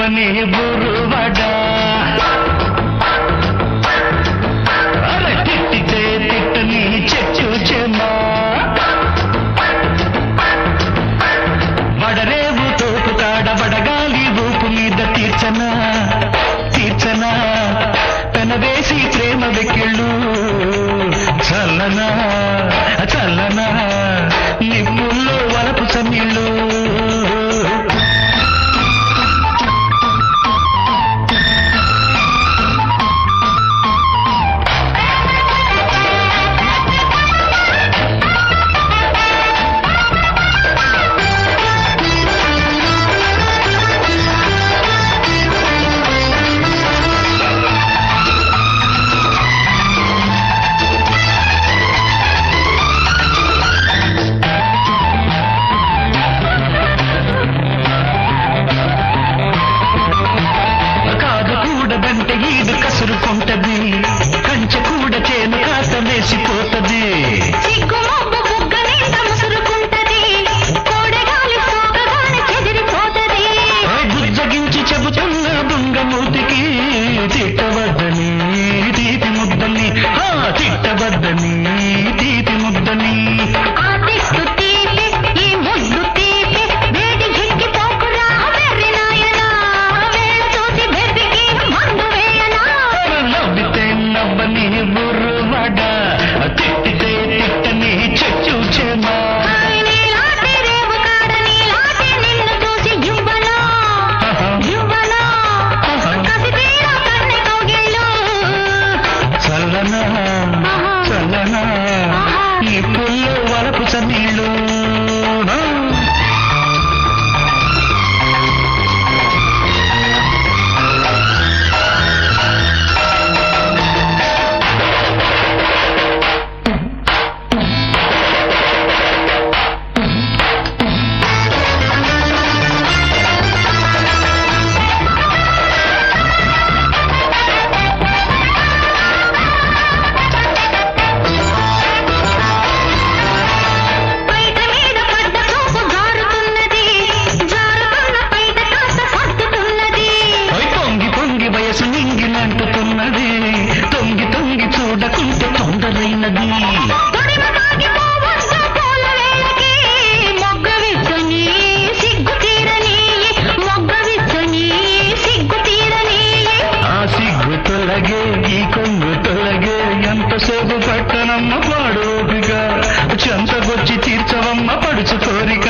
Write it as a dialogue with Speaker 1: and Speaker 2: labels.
Speaker 1: నవ్వని బురువడా తిట్టితే తిట్టని చెచ్చు చెమ్మా వడరేవు తోపు కాడ వడగాలి ఊపు మీద తీర్చనా తీర్చనా పెనవేసి ప్రేమ వెక్కిళ్ళు చల్లనా చల్లనా నిప్పుల్లో వలపు సమ్మిళ్ళు బంటే ఈడు కసురుకుంటది కంచె కూడా చేను కాస్త వేసిపోతది బుజ్జగించి చెబుతున్న దొంగమూతికి తిట్టవద్దని తీపి ముద్దని తిట్టవద్దని తీపి ముద్దని నవ్వని బుర్రువడా తిట్టితే తిట్టని చెచ్చు చెమా చల్లనా చల్లనా ఈ పుల్లో వలపు సన్నీళ్ళు నింగినంటుతున్నది తొంగి తొంగి చూడకుంటే తొందరైనది ఆ సిగ్గు తొలగే ఈ కొంగు తొలగే ఎంతసేపు పట్టనమ్మ పాడోపిక చెంతకొచ్చి తీర్చవమ్మ పడుచు కోరిక.